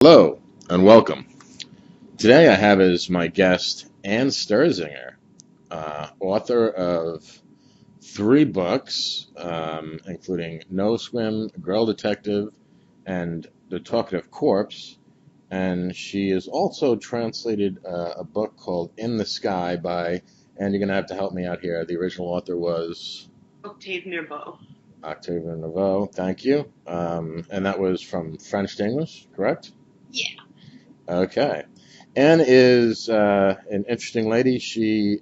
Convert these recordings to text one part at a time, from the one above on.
Hello and welcome. Today I have as my guest Ann Sterzinger, author of 3 books, including No Swim, Girl Detective, and The Talkative Corpse. And she has also translated a book called In the Sky by, and you're going to have to help me out here. The original author was Octave Mirbeau. Octave Mirbeau, thank you. And that was from French to English, correct? Yeah. Okay. Anne is an interesting lady. She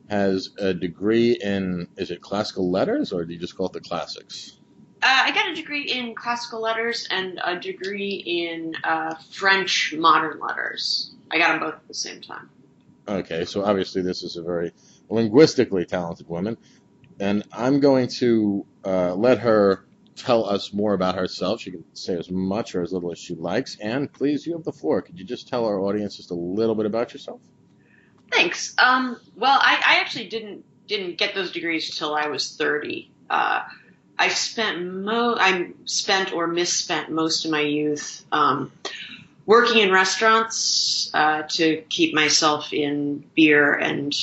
has a degree in, is it classical letters or do you just call it the classics? I got a degree in classical letters and a degree in French modern letters. I got them both at the same time. Okay, so obviously this is a very linguistically talented woman, and I'm going to let her tell us more about herself. She can say as much or as little as she likes. Anne, please, you have the floor. Could you just tell our audience just a little bit about yourself? Thanks. Well, I actually didn't get those degrees till I was 30. I spent or misspent most of my youth working in restaurants to keep myself in beer and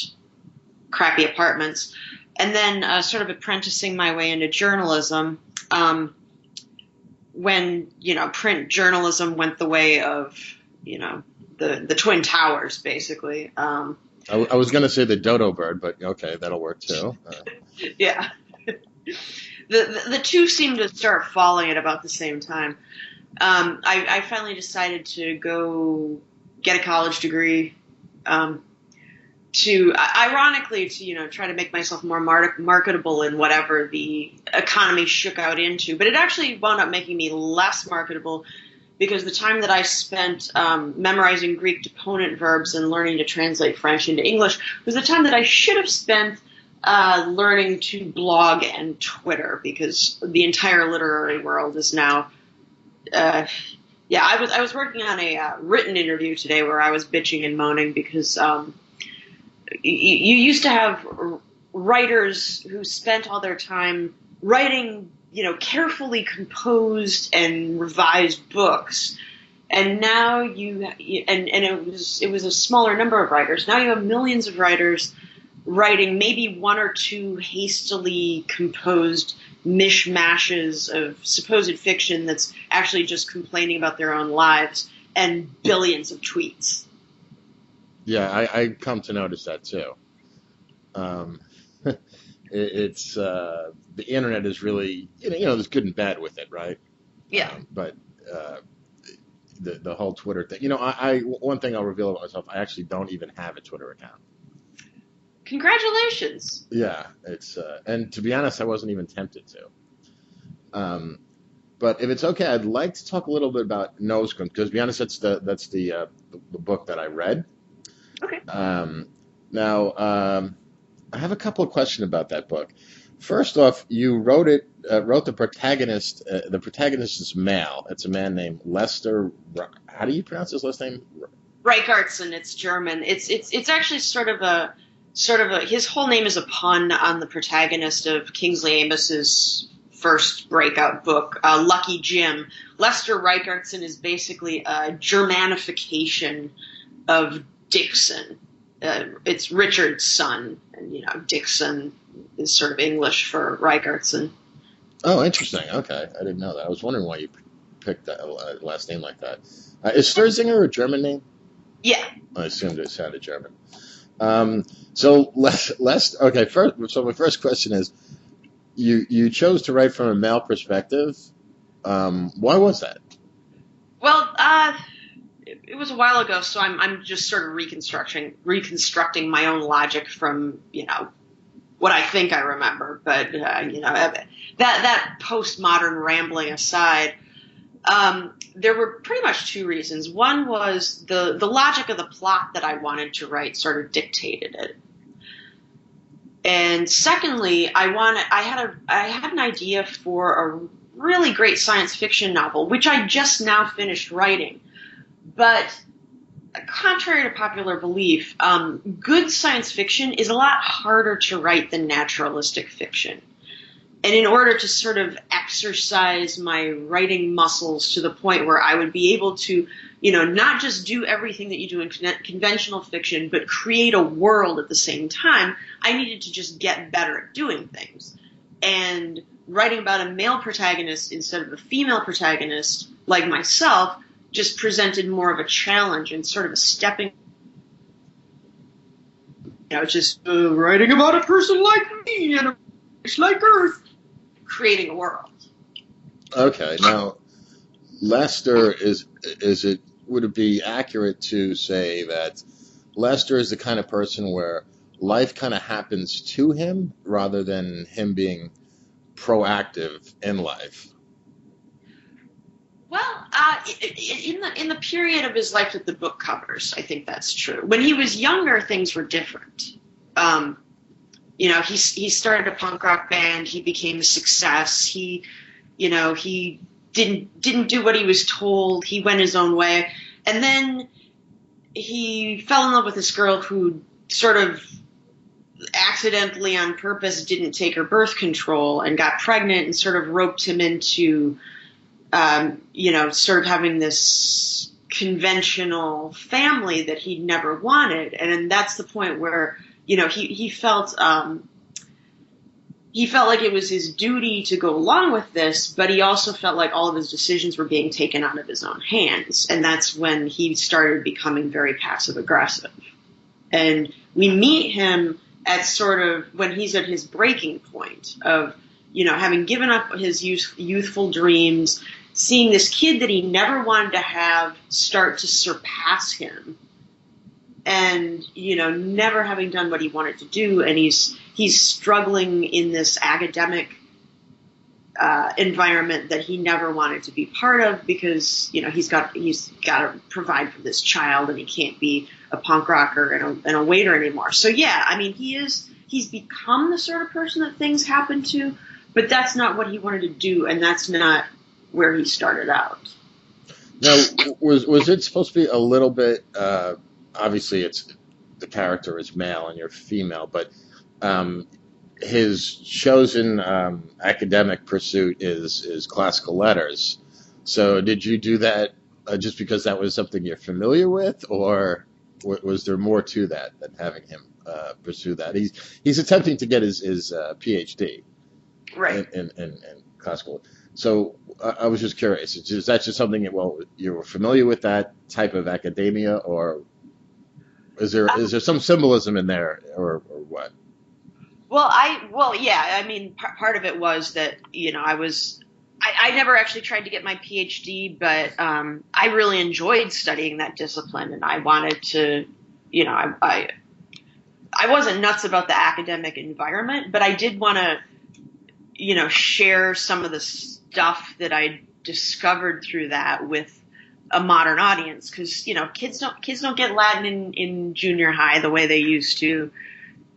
crappy apartments, and then sort of apprenticing my way into journalism. When print journalism went the way of the Twin Towers, basically. I was going to say the dodo bird, but okay, that'll work too. Yeah, the two seemed to start falling at about the same time. I finally decided to go get a college degree. Ironically, to try to make myself more marketable in whatever the economy shook out into, but it actually wound up making me less marketable because the time that I spent memorizing Greek deponent verbs and learning to translate French into English was the time that I should have spent learning to blog and Twitter, because the entire literary world is now. I was working on a written interview today where I was bitching and moaning because. You used to have writers who spent all their time writing, carefully composed and revised books, and now it was a smaller number of writers. Now you have millions of writers writing maybe one or two hastily composed mishmashes of supposed fiction that's actually just complaining about their own lives, and billions of tweets. Yeah, I come to notice that too. Um, it's the internet is really there's good and bad with it, right? Yeah. But uh, the whole Twitter thing, I one thing I'll reveal about myself, I actually don't even have a Twitter account. Congratulations. Yeah, it's and to be honest, I wasn't even tempted to. Um, but if it's okay, I'd like to talk a little bit about Nosegrim because to be honest, that's the book that I read. Okay. Now, I have a couple of questions about that book. First off, you wrote the protagonist. The protagonist is male. It's a man named Lester. How do you pronounce his last name? Reichertsen, it's German. It's actually sort of a his whole name is a pun on the protagonist of Kingsley Amos's first breakout book, Lucky Jim. Lester Reichertsen is basically a Germanification of Dixon. It's Richard's son, and Dixon is sort of English for Reichertsen. Oh, interesting. Okay, I didn't know that. I was wondering why you picked that last name like that. Is Sterzinger a German name? Yeah. I assumed it sounded German. So okay. So my first question is, you chose to write from a male perspective. Why was that? Well, it was a while ago, so I'm just sort of reconstructing my own logic from what I think I remember. But that postmodern rambling aside, there were pretty much two reasons. One was the logic of the plot that I wanted to write sort of dictated it. And secondly, I had an idea for a really great science fiction novel, which I just now finished writing. But contrary to popular belief, good science fiction is a lot harder to write than naturalistic fiction. And in order to sort of exercise my writing muscles to the point where I would be able to, not just do everything that you do in conventional fiction, but create a world at the same time, I needed to just get better at doing things. And writing about a male protagonist instead of a female protagonist, like myself, just presented more of a challenge and sort of a stepping, just writing about a person like me and a place like Earth, creating a world. Okay, now Lester would it be accurate to say that Lester is the kind of person where life kind of happens to him rather than him being proactive in life? Well, in the period of his life that the book covers, I think that's true. When he was younger, things were different. He started a punk rock band. He became a success. He didn't do what he was told. He went his own way, and then he fell in love with this girl who sort of accidentally, on purpose, didn't take her birth control and got pregnant, and sort of roped him into, sort of having this conventional family that he never wanted, and that's the point where he felt like it was his duty to go along with this, but he also felt like all of his decisions were being taken out of his own hands. And that's when he started becoming very passive aggressive. And we meet him at sort of when he's at his breaking point of, having given up his youthful dreams, seeing this kid that he never wanted to have start to surpass him. And, never having done what he wanted to do. And he's struggling in this academic environment that he never wanted to be part of because, he's got to provide for this child and he can't be a punk rocker and a waiter anymore. So, yeah, I mean, he's become the sort of person that things happen to, but that's not what he wanted to do. And that's not where he started out. Now, was it supposed to be a little bit, obviously the character is male and you're female, but his chosen academic pursuit is classical letters. So did you do that just because that was something you're familiar with, or was there more to that than having him pursue that? He's attempting to get his PhD, right, in classical. So I was just curious, is that just something you were familiar with that type of academia, or is there some symbolism in there, or what? Yeah. I mean, part of it was that I never actually tried to get my PhD, but I really enjoyed studying that discipline, and I wanted to, I wasn't nuts about the academic environment, but I did want to, share some of the stuff that I discovered through that with a modern audience, because kids don't get Latin in junior high the way they used to.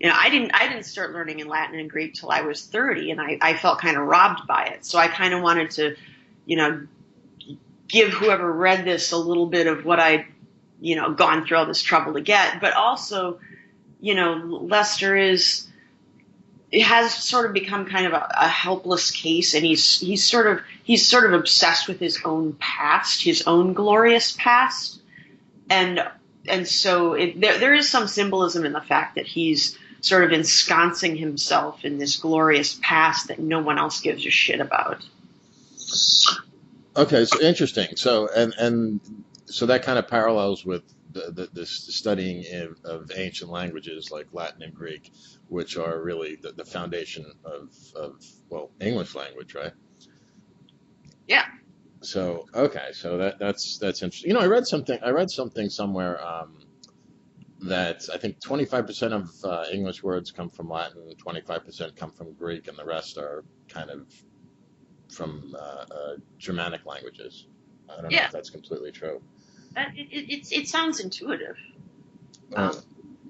I didn't start learning in Latin and Greek till I was 30, and I felt kind of robbed by it. So I kind of wanted to, give whoever read this a little bit of what I'd, gone through all this trouble to get. But also, Lester has sort of become kind of a helpless case, and he's sort of obsessed with his own past, his own glorious past, and so there is some symbolism in the fact that he's sort of ensconcing himself in this glorious past that no one else gives a shit about. Okay, so interesting. So and so that kind of parallels with the studying of ancient languages like Latin and Greek, which are really the foundation of English language, right? Yeah. So okay, so that's interesting. I read something somewhere that I think 25% of English words come from Latin, 25% come from Greek, and the rest are kind of from Germanic languages. I don't know if that's completely true. It sounds intuitive.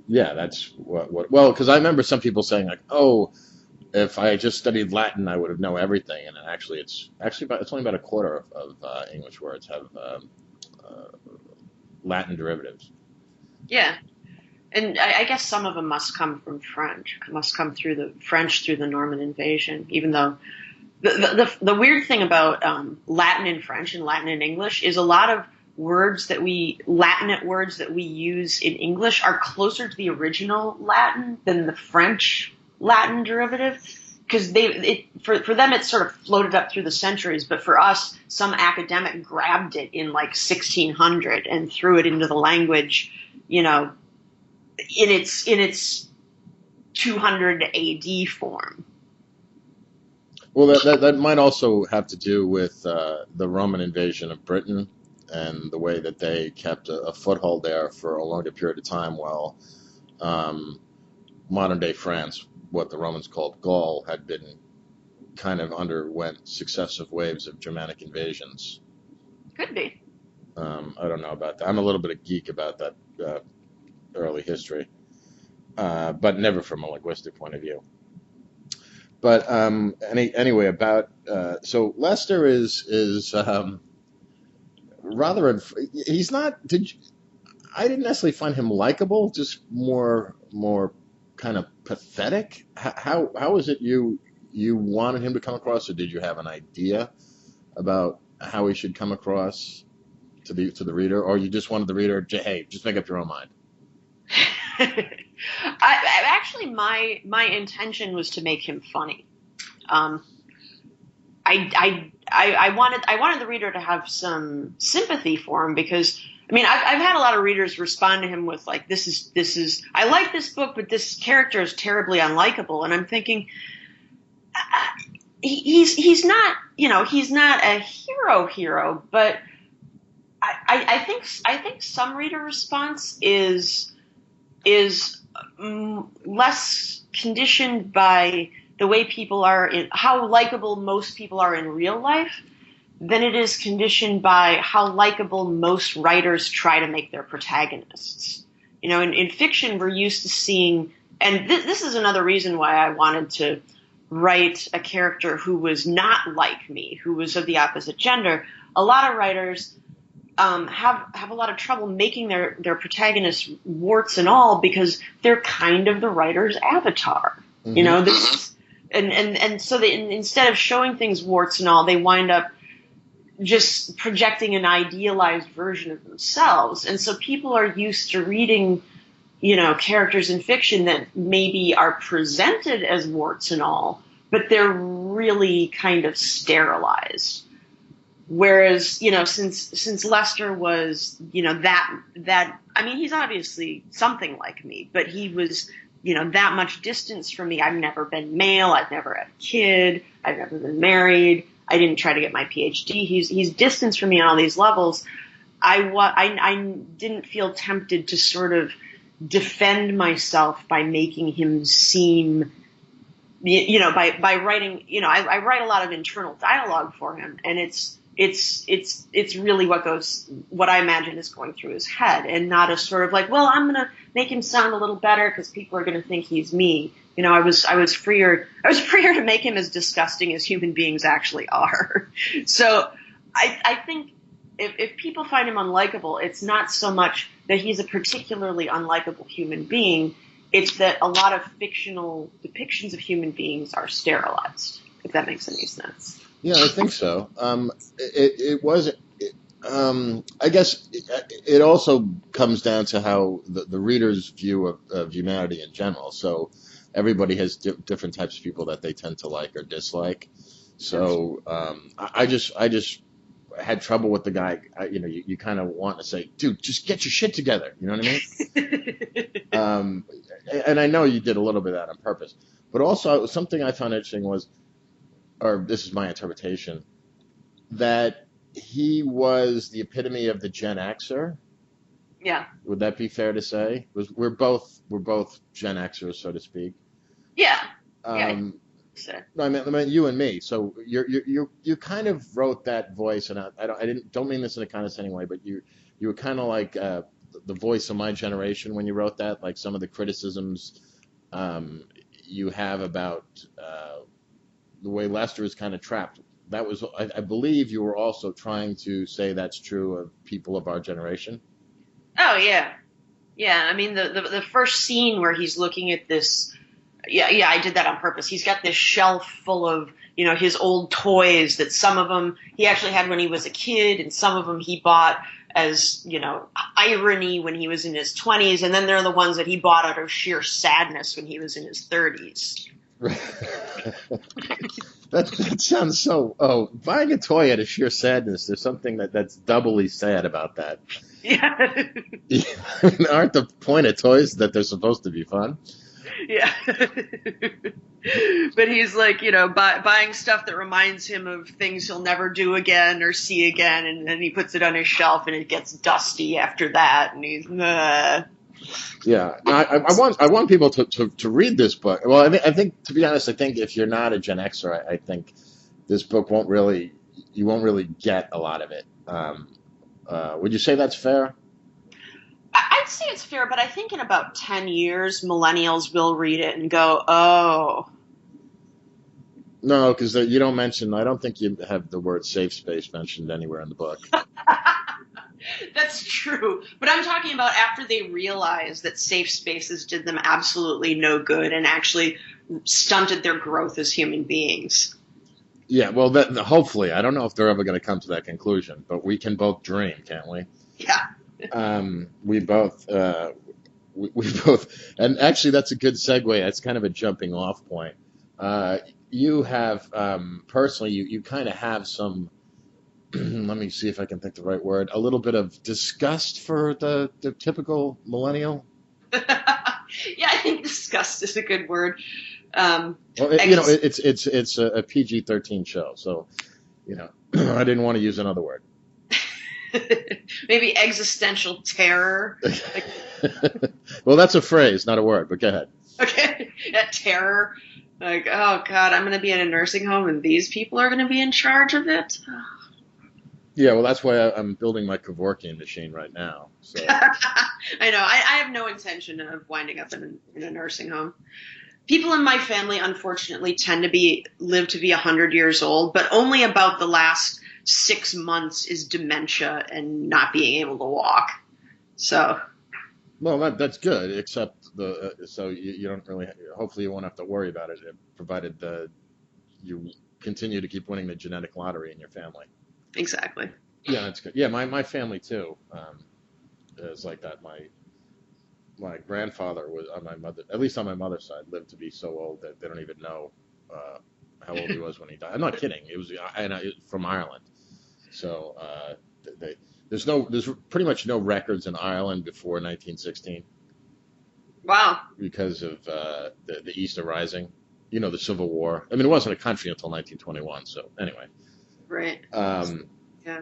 Yeah, that's well, because I remember some people saying like, oh, if I just studied Latin, I would have known everything, and actually it's only about a quarter of English words have Latin derivatives. Yeah. And I guess some of them must come from French, must come through the French through the Norman invasion, even though the weird thing about Latin and French and Latin and English is a lot of Latinate words that we use in English are closer to the original Latin than the French Latin derivative. Because for them, it's sort of floated up through the centuries, but for us, some academic grabbed it in like 1600 and threw it into the language, you know, in its 200 AD form. Well, that might also have to do with the Roman invasion of Britain and the way that they kept a foothold there for a longer period of time, while modern day France, what the Romans called Gaul, had been kind of underwent successive waves of Germanic invasions. Could be. I don't know about that. I'm a little bit of a geek about that early history, but never from a linguistic point of view. But anyway, about so Lester is rather he's not. I didn't necessarily find him likable, just more kind of pathetic. How is it you wanted him to come across, or did you have an idea about how he should come across to the reader, or you just wanted the reader to, hey, just make up your own mind? Actually, my intention was to make him funny. I wanted the reader to have some sympathy for him, because I mean I've had a lot of readers respond to him with like, this is I like this book, but this character is terribly unlikable, and I'm thinking he's not, you know, he's not a hero, but I think some reader response is less conditioned by the way people are how likable most people are in real life than it is conditioned by how likable most writers try to make their protagonists. You know, in fiction, we're used to seeing, and this is another reason why I wanted to write a character who was not like me, who was of the opposite gender. A lot of writers have a lot of trouble making their protagonists warts and all, because they're kind of the writer's avatar. Mm-hmm. You know, this, and so instead of showing things warts and all, they wind up just projecting an idealized version of themselves. And so people are used to reading, you know, characters in fiction that maybe are presented as warts and all, but they're really kind of sterilized. Whereas, you know, since Lester was, you know, that I mean, he's obviously something like me, but he was, you know, that much distance from me. I've never been male. I've never had a kid. I've never been married. I didn't try to get my PhD. He's distanced from me on all these levels. I didn't feel tempted to sort of defend myself by making him seem, you know, by writing, you know, I write a lot of internal dialogue for him, and it's really what I imagine is going through his head, and not a sort of like, well, I'm going to make him sound a little better because people are going to think he's me. You know, I was freer to make him as disgusting as human beings actually are. So I think if people find him unlikable, it's not so much that he's a particularly unlikable human being. It's that a lot of fictional depictions of human beings are sterilized, if that makes any sense. Yeah, I think so. I guess it also comes down to how the reader's view of humanity in general. So everybody has different types of people that they tend to like or dislike. So I just had trouble with the guy. You know, you kind of want to say, dude, just get your shit together. You know what I mean? And I know you did a little bit of that on purpose. But also something I found interesting was, or this is my interpretation, that he was the epitome of the Gen Xer. Yeah. Would that be fair to say? We're both Gen Xers, so to speak. Yeah. No, I meant you and me. So you kind of wrote that voice, and I don't mean this in a condescending way, but you were kind of like the voice of my generation when you wrote that. Like some of the criticisms you have about the way Lester is kind of trapped. That was, I believe, you were also trying to say that's true of people of our generation. Oh yeah, Yeah, I mean the first scene where he's looking at this. Yeah, I did that on purpose. He's got this shelf full of, his old toys that some of them he actually had when he was a kid, and some of them he bought as, irony when he was in his 20s, and then there are the ones that he bought out of sheer sadness when he was in his 30s. That sounds so. Oh, buying a toy out of sheer sadness. There's something that's doubly sad about that. Yeah. Aren't the point of toys that they're supposed to be fun? Yeah. But he's like, buying stuff that reminds him of things he'll never do again or see again, and then he puts it on his shelf and it gets dusty after that, and he's Yeah, no, I want people to read this book. Well, I think to be honest, I think if you're not a Gen Xer, I think this book you won't really get a lot of it. Would you say that's fair? I'd say it's fair, but I think in about 10 years, millennials will read it and go, oh. No, because you don't mention. I don't think you have the word safe space mentioned anywhere in the book. That's true. But I'm talking about after they realized that safe spaces did them absolutely no good and actually stunted their growth as human beings. Yeah, well, hopefully, I don't know if they're ever going to come to that conclusion, but we can both dream, can't we? Yeah. We both, we both, and actually, that's a good segue. That's kind of a jumping off point. You have, personally, you kind of have some, let me see if I can think the right word, a little bit of disgust for the typical millennial. Yeah, I think disgust is a good word. Well, it's a PG-13 show, so, I didn't want to use another word. Maybe existential terror. Well, that's a phrase, not a word, but go ahead. Okay, that terror. Like, oh God, I'm going to be in a nursing home and these people are going to be in charge of it. Yeah, well, that's why I'm building my Kevorkian machine right now. So. I know. I have no intention of winding up in a nursing home. People in my family, unfortunately, tend to live to be 100 years old, but only about the last 6 months is dementia and not being able to walk. So. Well, that's good, except so you don't really. Hopefully, you won't have to worry about it, provided you continue to keep winning the genetic lottery in your family. Exactly. Yeah, that's good. Yeah, my family too is like that. My grandfather was on my mother, at least on my mother's side, lived to be so old that they don't even know how old he was when he died. I'm not kidding. It was from Ireland, so there's pretty much no records in Ireland before 1916. Wow. Because of the Easter Rising, the Civil War. I mean, it wasn't a country until 1921. So anyway. Right. Yeah.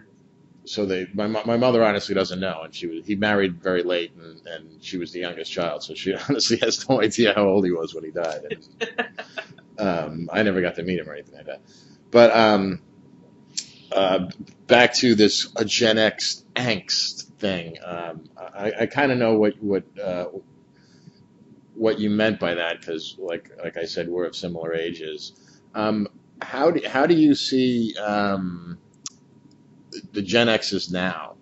So my mother honestly doesn't know, and he married very late, and she was the youngest child, so she honestly has no idea how old he was when he died. And, I never got to meet him or anything like that. But back to this Gen X angst thing. I kind of know what you meant by that, because like I said, we're of similar ages. How do you see the Gen X's now?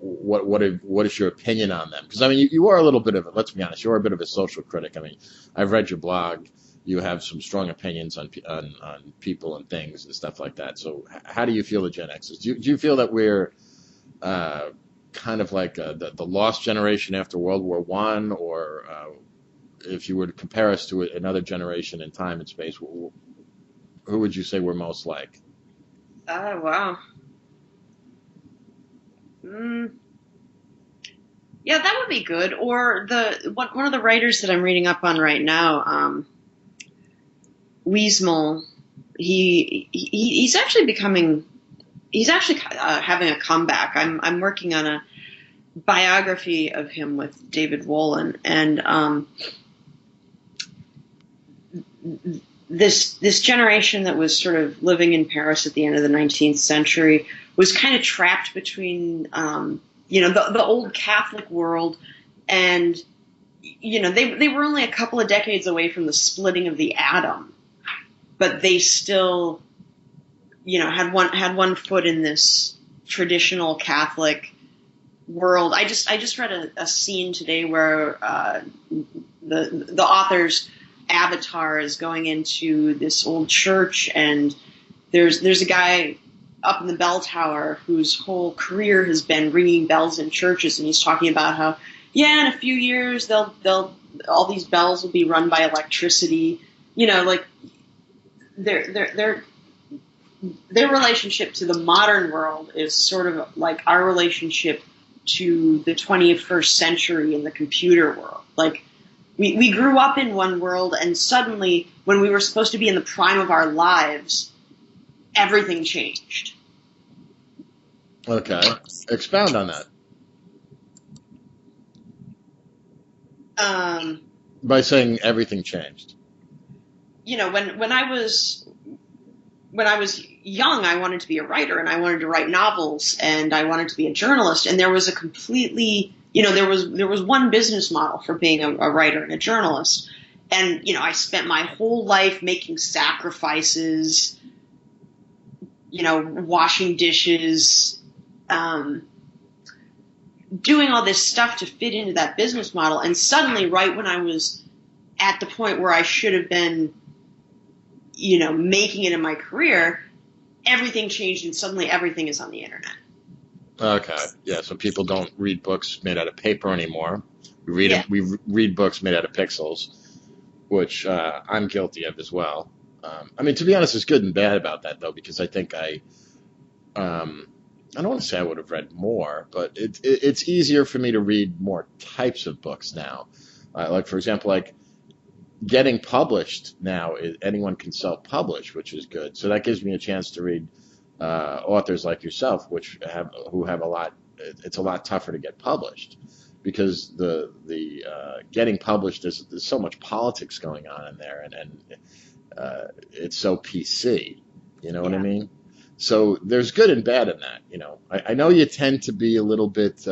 What is your opinion on them? Because I mean, you are a little bit of let's be honest, you are a bit of a social critic. I mean, I've read your blog. You have some strong opinions on people and things and stuff like that. So how do you feel the Gen X's? Do you feel that we're kind of like the lost generation after World War I, or if you were to compare us to another generation in time and space, who would you say we're most like? Oh, wow. Yeah, that would be good. Or one of the writers that I'm reading up on right now, Wiesmal, he's actually having a comeback. I'm working on a biography of him with David Wolin, and this generation that was sort of living in Paris at the end of the 19th century was kind of trapped between the old Catholic world and they were only a couple of decades away from the splitting of the atom, but they still had one foot in this traditional Catholic world. I just read a scene today where the author's avatar is going into this old church, and there's a guy up in the bell tower whose whole career has been ringing bells in churches, and he's talking about how, yeah, in a few years they'll all these bells will be run by electricity. You know, like their relationship to the modern world is sort of like our relationship to the 21st century in the computer world. Like we grew up in one world, and suddenly when we were supposed to be in the prime of our lives, everything changed. Okay. Expound on that. By saying everything changed. You know, when I was young, I wanted to be a writer, and I wanted to write novels, and I wanted to be a journalist. And there was a completely, there was one business model for being a writer and a journalist. And, I spent my whole life making sacrifices, washing dishes, doing all this stuff to fit into that business model. And suddenly, right when I was at the point where I should have been, making it in my career, everything changed, and suddenly everything is on the internet. Okay. Yeah. So people don't read books made out of paper anymore. We read books made out of pixels, which I'm guilty of as well. I mean, to be honest, there's good and bad about that, though, because I think I don't want to say I would have read more, but it's easier for me to read more types of books now. Like, for example, like getting published now, anyone can self-publish, which is good. So that gives me a chance to read authors like yourself, who have a lot. It's a lot tougher to get published because the getting published, there's so much politics going on in there, and it's so PC. You know what I mean? So there's good and bad in that. I know you tend to be a little bit.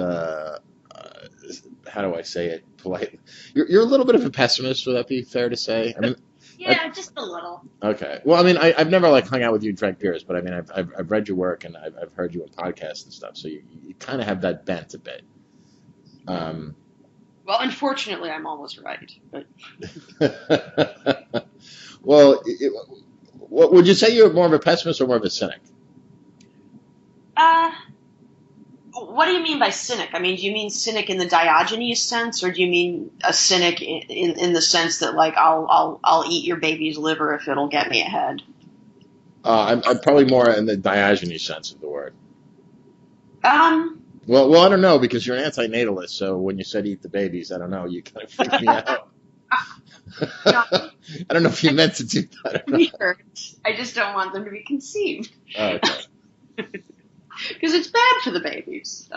How do I say it politely? You're a little bit of a pessimist. Would that be fair to say? I mean, yeah, just a little. Okay. Well, I mean, I've never hung out with you and drank beers, but I mean, I've read your work, and I've heard you on podcasts and stuff. So you kind of have that bent a bit. Well, unfortunately, I'm always right. But well, what would you say? You're more of a pessimist or more of a cynic? What do you mean by cynic? I mean, do you mean cynic in the Diogenes sense, or do you mean a cynic in the sense that, like, I'll eat your baby's liver if it'll get me ahead? I'm probably more in the Diogenes sense of the word. Well, I don't know, because you're an antinatalist, so when you said eat the babies, I don't know, you kind of freaked me out. I don't know if you meant to do that or not. I just don't want them to be conceived. Oh, okay. Because it's bad for the babies.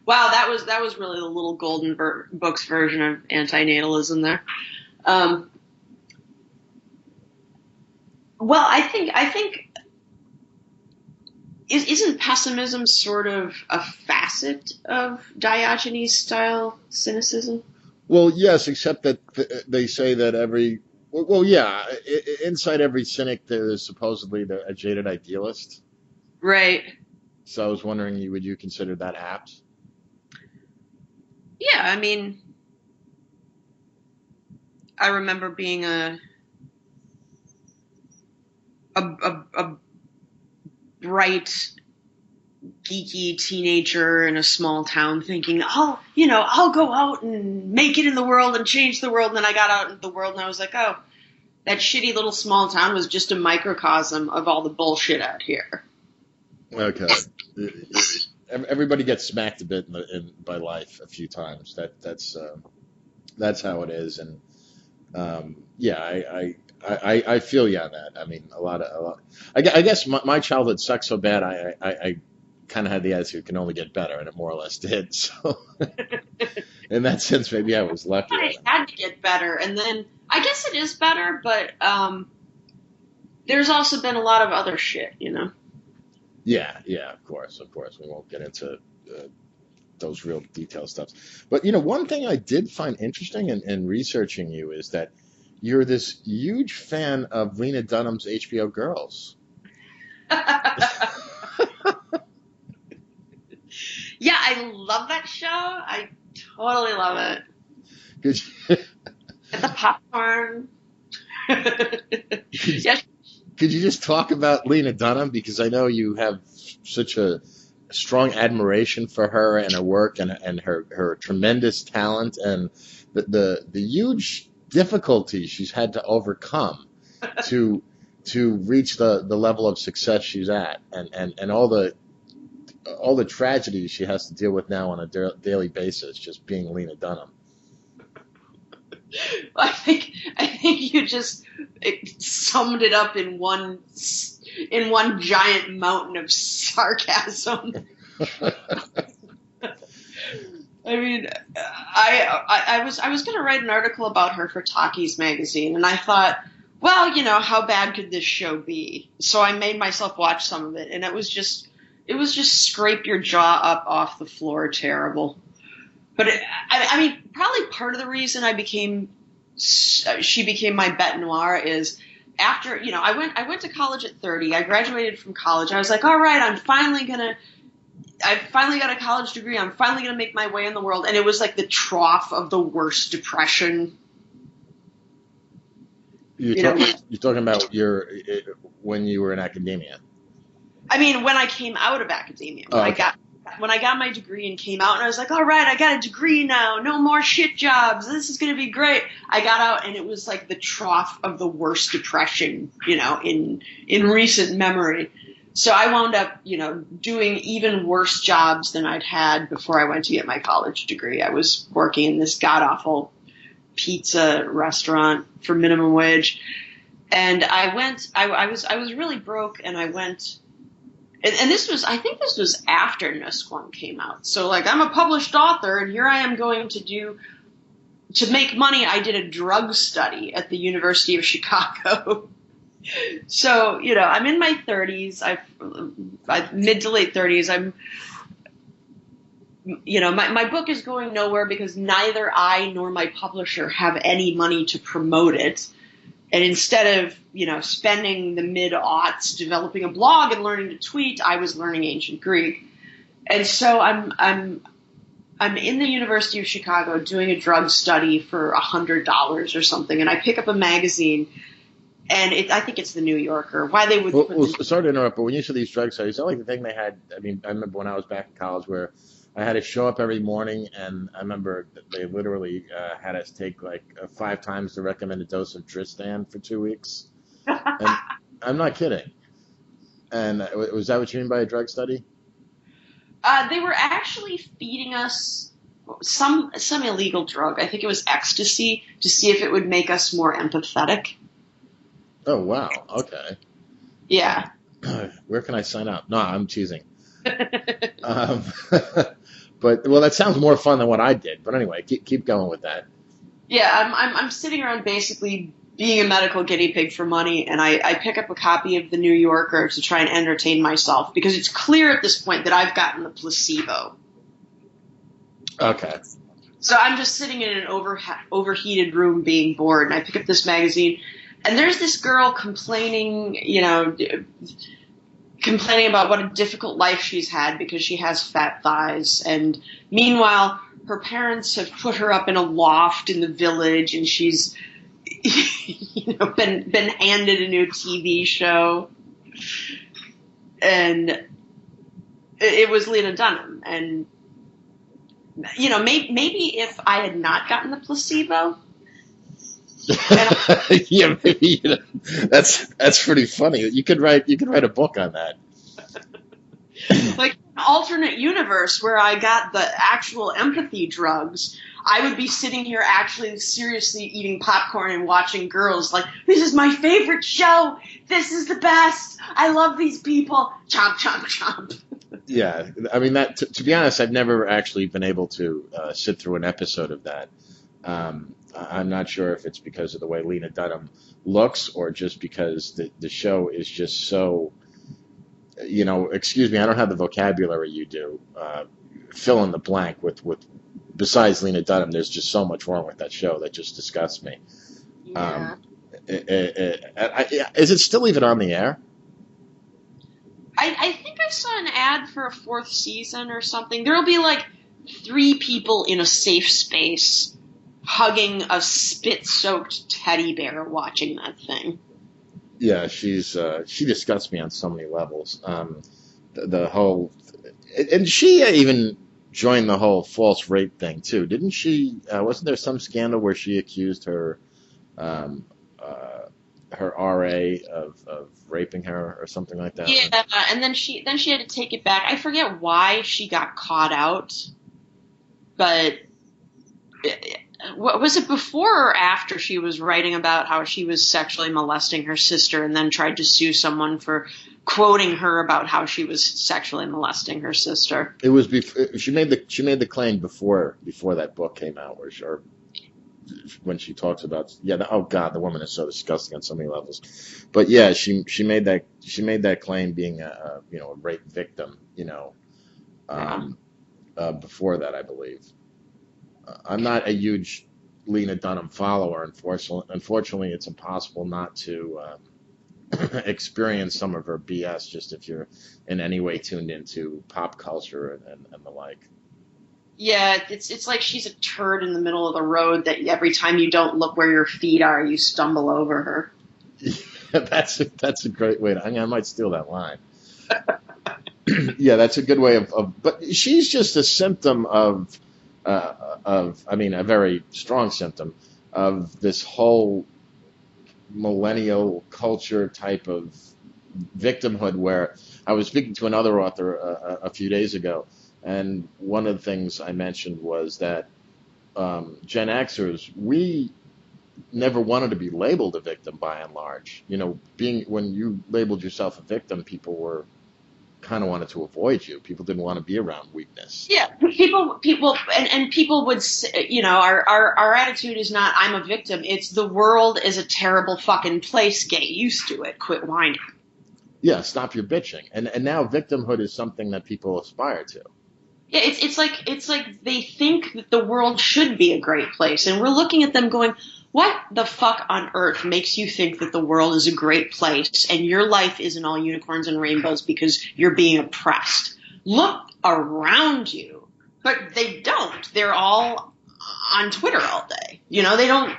Wow, that was really the little golden books version of antinatalism there. Well, I think isn't pessimism sort of a facet of Diogenes style cynicism? Well, yes, except that they say that inside every cynic there is supposedly a jaded idealist. Right. So I was wondering, would you consider that apt? Yeah, I mean, I remember being a bright, geeky teenager in a small town thinking, I'll go out and make it in the world and change the world. And then I got out into the world and I was like, oh, that shitty little small town was just a microcosm of all the bullshit out here. Okay. Everybody gets smacked a bit by life a few times. That's how it is, and I feel you on that. I mean, a lot. I guess my childhood sucked so bad. I kind of had the attitude it can only get better, and it more or less did. So, in that sense, maybe I was lucky. It had to get better, and then I guess it is better, but there's also been a lot of other shit, Yeah, of course. We won't get into those real detailed stuff. But, one thing I did find interesting in researching you is that you're this huge fan of Lena Dunham's HBO Girls. Yeah, I love that show. I totally love it. Could you, Get the popcorn. could, Yeah, could you just talk about Lena Dunham? Because I know you have such a strong admiration for her and her work and her tremendous talent and the huge difficulties she's had to overcome to reach the level of success she's at and all the tragedies she has to deal with now on a daily basis, just being Lena Dunham. I think you just summed it up in one giant mountain of sarcasm. I mean, I was going to write an article about her for Talkies magazine, and I thought, well, how bad could this show be? So I made myself watch some of it, and it was just scrape your jaw up off the floor, terrible. But I mean, probably part of the reason she became my bête noire is after, I went to college at 30. I graduated from college. I was like, all right, I finally got a college degree. I'm finally going to make my way in the world. And it was like the trough of the worst depression. You're talking about when you were in academia. I mean, when I came out of academia, Okay. When I got my degree and came out, and I was like, all right, I got a degree now. No more shit jobs. This is going to be great. I got out, and it was like the trough of the worst depression, in recent memory. So I wound up, doing even worse jobs than I'd had before I went to get my college degree. I was working in this god-awful pizza restaurant for minimum wage. And I was really broke, and I went, and I think this was after Nusquam came out. So like, I'm a published author, and here I am going to make money. I did a drug study at the University of Chicago. So, I'm in my 30s. I've mid to late 30s. My book is going nowhere because neither I nor my publisher have any money to promote it. And instead of, spending the mid-aughts developing a blog and learning to tweet, I was learning ancient Greek. And so I'm in the University of Chicago doing a drug study for $100 or something, and I pick up a magazine. And I think it's the New Yorker. Why they would Sorry to interrupt, but when you said these drug studies, is that like the thing they had? I mean, I remember when I was back in college where I had to show up every morning, and I remember that they literally had us take like 5 times the recommended dose of Tristan for 2 weeks. And I'm not kidding. And was that what you mean by a drug study? They were actually feeding us some illegal drug. I think it was ecstasy, to see if it would make us more empathetic. Oh, wow. Okay. Yeah. Where can I sign up? No, I'm teasing. Um, but, well, that sounds more fun than what I did. But anyway, keep going with that. Yeah, I'm sitting around basically being a medical guinea pig for money, and I pick up a copy of the New Yorker to try and entertain myself, because it's clear at this point that I've gotten the placebo. Okay. So I'm just sitting in an overheated room being bored, and I pick up this magazine, and there's this girl complaining about what a difficult life she's had because she has fat thighs. And meanwhile, her parents have put her up in a loft in the village, and she's been handed a new TV show. And it was Lena Dunham. And maybe if I had not gotten the placebo. Yeah, maybe that's pretty funny. You could write a book on that. Like an alternate universe where I got the actual empathy drugs, I would be sitting here actually seriously eating popcorn and watching girls like, this is my favorite show. This is the best. I love these people. Chomp, chomp, chomp. Yeah, I mean, that to be honest, I've never actually been able to sit through an episode of that. I'm not sure if it's because of the way Lena Dunham looks or just because the show is just so, excuse me, I don't have the vocabulary you do. Fill in the blank with besides Lena Dunham, there's just so much wrong with that show that just disgusts me. Yeah. Is it still even on the air? I think I I saw an ad for a 4th season or something. There'll be like 3 people in a safe space hugging a spit-soaked teddy bear watching that thing. Yeah, she disgusts me on so many levels. The whole, and she even joined the whole false rape thing too, didn't she? Wasn't there some scandal where she accused her um, her RA of raping her or something like that? Yeah, and then she had to take it back. I forget why she got caught out, but was it before or after she was writing about how she was sexually molesting her sister and then tried to sue someone for quoting her about how she was sexually molesting her sister? It was before she made the claim before that book came out, or when she talks about oh God, the woman is so disgusting on so many levels. But yeah, she made that claim being a rape victim, before that, I believe. I'm not a huge Lena Dunham follower. Unfortunately, it's impossible not to experience some of her BS just if you're in any way tuned into pop culture and the like. Yeah, it's like she's a turd in the middle of the road that every time you don't look where your feet are, you stumble over her. That's a great way to. I might steal that line. Yeah, that's a good way of. But she's just a symptom of a very strong symptom of this whole millennial culture type of victimhood. Where I was speaking to another author a few days ago, and one of the things I mentioned was that Gen Xers, we never wanted to be labeled a victim by and large. When you labeled yourself a victim, people were kind of wanted to avoid you. People didn't want to be around weakness. Yeah, people, and people would say, our attitude is not I'm a victim. It's the world is a terrible fucking place. Get used to it. Quit whining. Yeah, stop your bitching. And now victimhood is something that people aspire to. Yeah, it's like they think that the world should be a great place, and we're looking at them going, what the fuck on earth makes you think that the world is a great place and your life isn't all unicorns and rainbows because you're being oppressed? Look around you. But they don't. They're all on Twitter all day. They don't.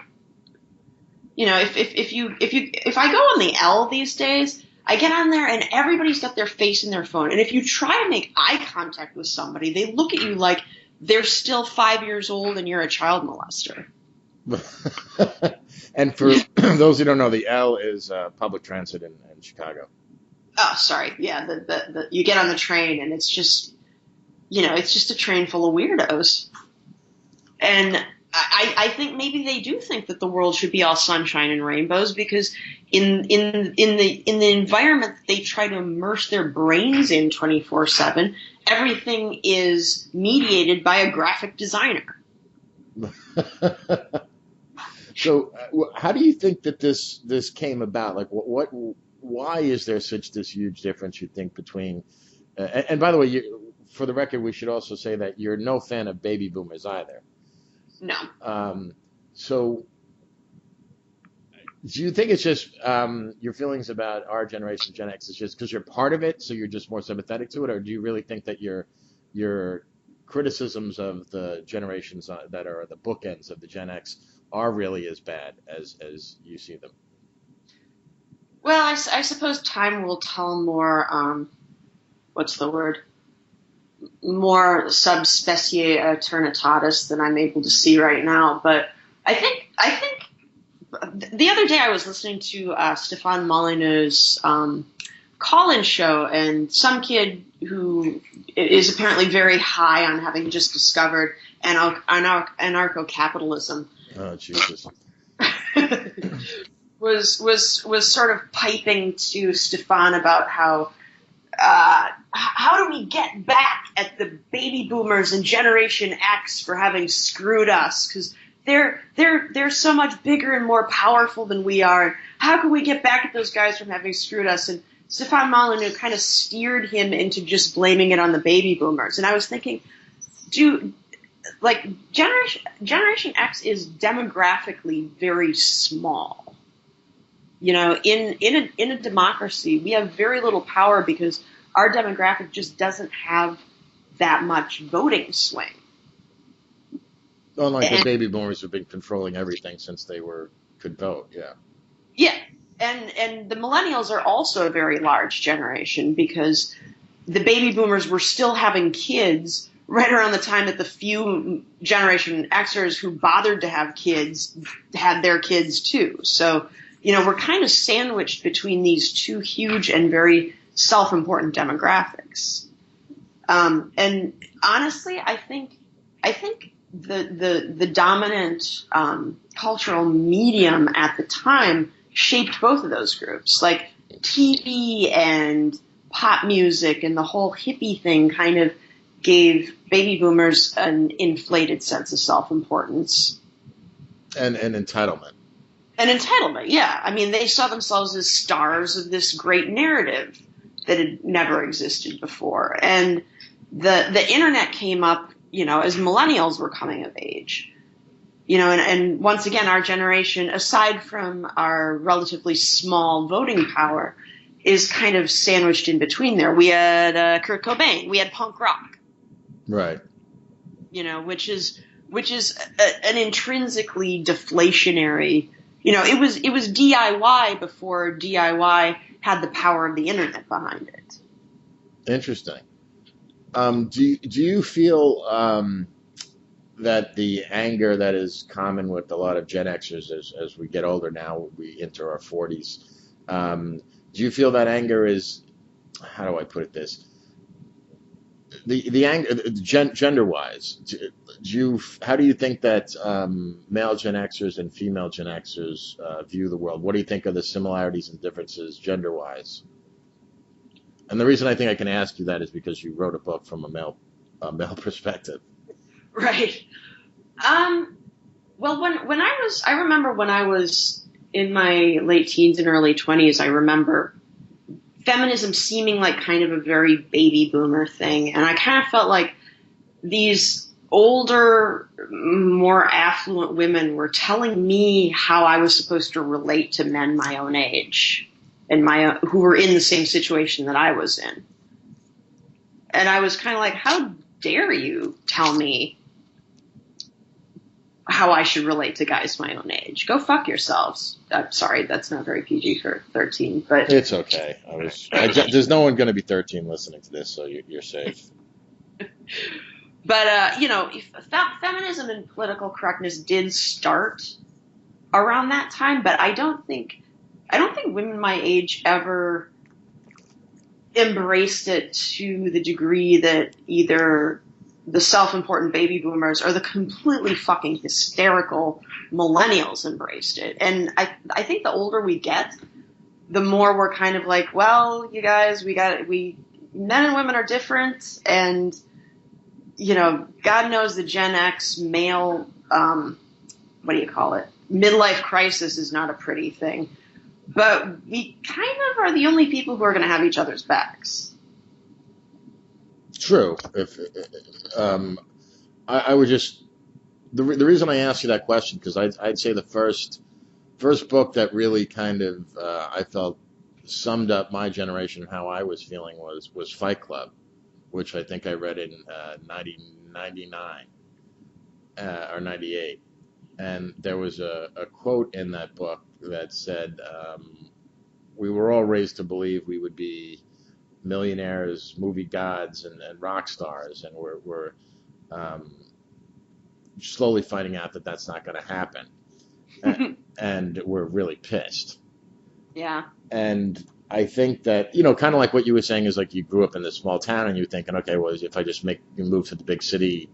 If I go on the L these days, I get on there and everybody's got their face in their phone. And if you try to make eye contact with somebody, they look at you like they're still 5 years old and you're a child molester. And for those who don't know, the L is public transit in Chicago. Oh, sorry. Yeah, the you get on the train and it's just, it's just a train full of weirdos. And I think maybe they do think that the world should be all sunshine and rainbows because in the environment that they try to immerse their brains in 24/7, everything is mediated by a graphic designer. So, how do you think that this came about? Like, why is there such this huge difference? You think between, and by the way, for the record, we should also say that you're no fan of baby boomers either. No. So, do you think it's just your feelings about our generation, Gen X, is just because you're part of it, so you're just more sympathetic to it, or do you really think that your criticisms of the generations that are the bookends of the Gen X are really as bad as you see them? Well, I suppose time will tell more. What's the word? More subspecie eternitatis than I'm able to see right now. But I think the other day I was listening to Stéphane Molyneux's call-in show, and some kid who is apparently very high on having just discovered anarcho-capitalism. Oh, Jesus. was sort of piping to Stéphane about how do we get back at the baby boomers and Generation X for having screwed us? Because they're so much bigger and more powerful than we are. How can we get back at those guys from having screwed us? And Stéphane Molyneux kind of steered him into just blaming it on the baby boomers. And I was thinking, Generation X is demographically very small. In a democracy, we have very little power because our demographic just doesn't have that much voting swing. Unlike the baby boomers who've been controlling everything since they could vote, yeah. Yeah, and the millennials are also a very large generation because the baby boomers were still having kids right around the time that the few Generation Xers who bothered to have kids had their kids too. So, we're kind of sandwiched between these two huge and very self-important demographics. And honestly, I think the dominant cultural medium at the time shaped both of those groups. Like TV and pop music and the whole hippie thing kind of gave baby boomers an inflated sense of self-importance. And entitlement. And entitlement, yeah. I mean, they saw themselves as stars of this great narrative that had never existed before. And the internet came up, as millennials were coming of age. And once again, our generation, aside from our relatively small voting power, is kind of sandwiched in between there. We had Kurt Cobain, we had punk rock, right? Which is an intrinsically deflationary. It was DIY before DIY had the power of the internet behind it. Interesting. Do you feel that the anger that is common with a lot of Gen Xers as we get older now, we enter our 40s, do you feel that anger is, how do I put this? The anger, gender-wise, how do you think that male Gen Xers and female Gen Xers view the world? What do you think are the similarities and differences gender-wise? And the reason I think I can ask you that is because you wrote a book from a male perspective. Right. Well, I remember when I was in my late teens and early 20s, I remember feminism seeming like kind of a very baby boomer thing. And I kind of felt like these older, more affluent women were telling me how I was supposed to relate to men my own age and who were in the same situation that I was in. And I was kind of like, how dare you tell me how I should relate to guys my own age? Go fuck yourselves. I'm sorry, that's not very PG for 13, but it's okay. There's no one going to be 13 listening to this, so you're safe. But feminism and political correctness did start around that time, but I don't think women my age ever embraced it to the degree that either the self-important baby boomers or the completely fucking hysterical millennials embraced it. And I think the older we get, the more we're kind of like, well, you guys, men and women are different, and God knows the Gen X male, midlife crisis is not a pretty thing. But we kind of are the only people who are going to have each other's backs. True. I would just the reason I asked you that question, because I'd say the first book that really kind of I felt summed up my generation and how I was feeling was Fight Club, which I think I read in 1999 or 98, and there was a quote in that book that said, we were all raised to believe we would be millionaires, movie gods, and rock stars, and we're slowly finding out that that's not going to happen, and we're really pissed. Yeah. And I think that, kind of like what you were saying is like you grew up in this small town and you're thinking, okay, well, if I just move to the big city,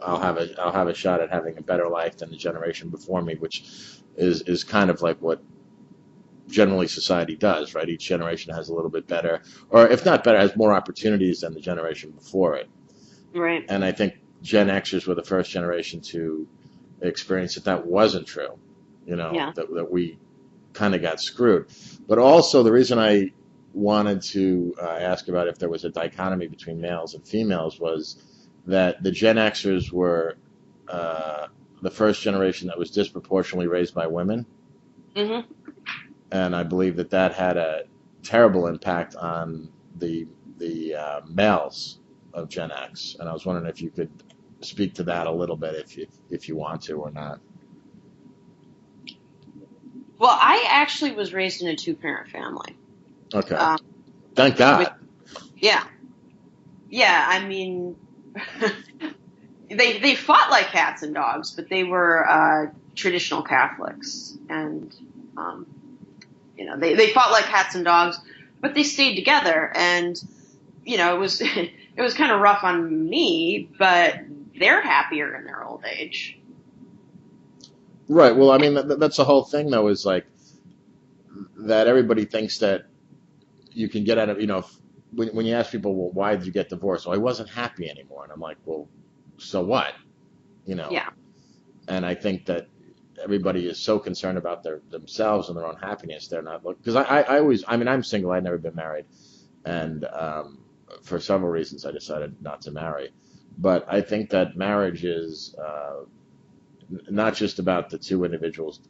I'll have a shot at having a better life than the generation before me, which is kind of like what generally society does, right? Each generation has a little bit better, or if not better, has more opportunities than the generation before it. Right. And I think Gen Xers were the first generation to experience that wasn't true, that we kind of got screwed. But also the reason I wanted to ask about if there was a dichotomy between males and females was that the Gen Xers were the first generation that was disproportionately raised by women. Mm-hmm. And I believe that had a terrible impact on the males of Gen X, and I was wondering if you could speak to that a little bit, if you want to or not. Well, I actually was raised in a two-parent family. Okay, thank God. Yeah. Yeah, I mean, they fought like cats and dogs, but they were traditional Catholics, and they fought like cats and dogs, but they stayed together, and it was it was kind of rough on me, but they're happier in their old age. Right. Well, I mean, that's the whole thing, though, is like that everybody thinks that you can get out of, when you ask people, well, why did you get divorced? Well, I wasn't happy anymore. And I'm like, well, so what? Yeah. And I think that everybody is so concerned about themselves and their own happiness. They're not looking, because I always, I mean, I'm single. I've never been married. And for several reasons, I decided not to marry. But I think that marriage is not just about the two individuals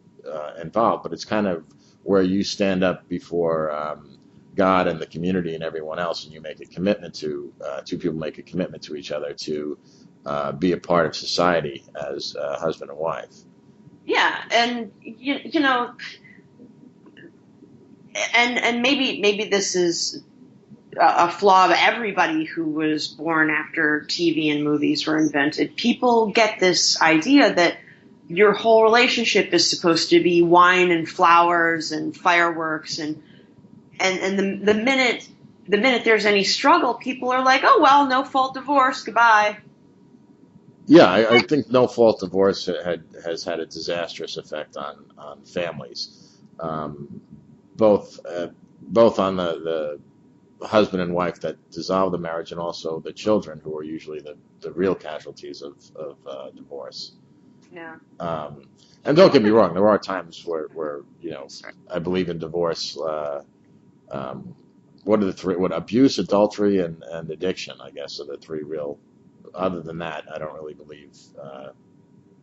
involved, but it's kind of where you stand up before God and the community and everyone else, and you make a commitment to two people make a commitment to each other to be a part of society as husband and wife. Yeah, and and maybe this is a flaw of everybody who was born after TV and movies were invented. People get this idea that your whole relationship is supposed to be wine and flowers and fireworks, and the minute there's any struggle, people are like, oh well, no fault divorce, goodbye. Yeah, I think no fault divorce has had a disastrous effect on families, both both on the husband and wife that dissolve the marriage, and also the children, who are usually the real casualties of divorce. Yeah. And don't get me wrong, there are times where I believe in divorce. What are the three? What, abuse, adultery, and addiction, I guess, are the three real. Other than that, I don't really believe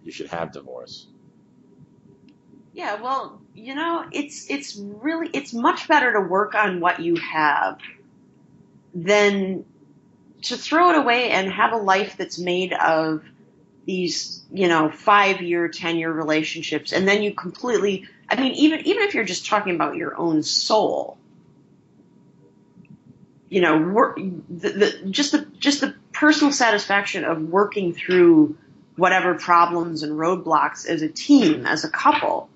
you should have divorce. Yeah, well, it's much better to work on what you have than to throw it away and have a life that's made of these, 5-year, 10-year relationships, and then you completely, I mean, even if you're just talking about your own soul, just the personal satisfaction of working through whatever problems and roadblocks as a team, as a couple,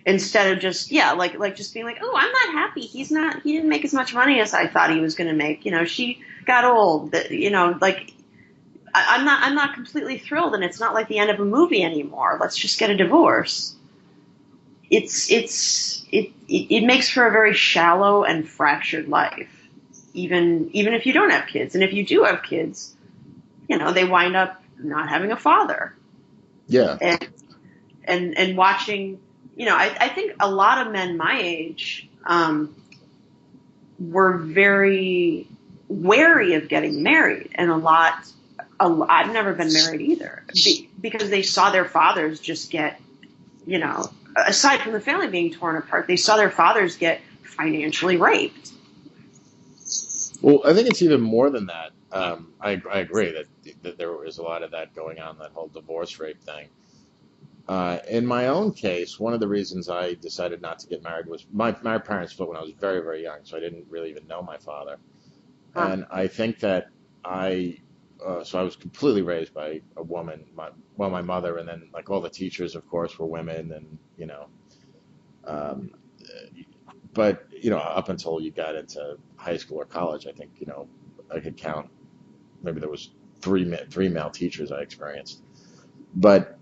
instead of just like just being like, oh, I'm not happy. He didn't make as much money as I thought he was going to make. She got old. Like I'm not completely thrilled, and it's not like the end of a movie anymore. Let's just get a divorce. It makes for a very shallow and fractured life, even if you don't have kids. And if you do have kids, they wind up not having a father. Yeah. And watching, I think a lot of men my age were very wary of getting married, and I've never been married either, because they saw their fathers just get, aside from the family being torn apart, they saw their fathers get financially raped. Well, I think it's even more than that. I agree that there was a lot of that going on, that whole divorce rape thing. In my own case, one of the reasons I decided not to get married was my parents split when I was very, very young, so I didn't really even know my father. Huh. And I think that so I was completely raised by a woman, my mother, and then like all the teachers, of course, were women, and um, but up until you got into high school or college, I think I could count, maybe there was three male teachers I experienced. But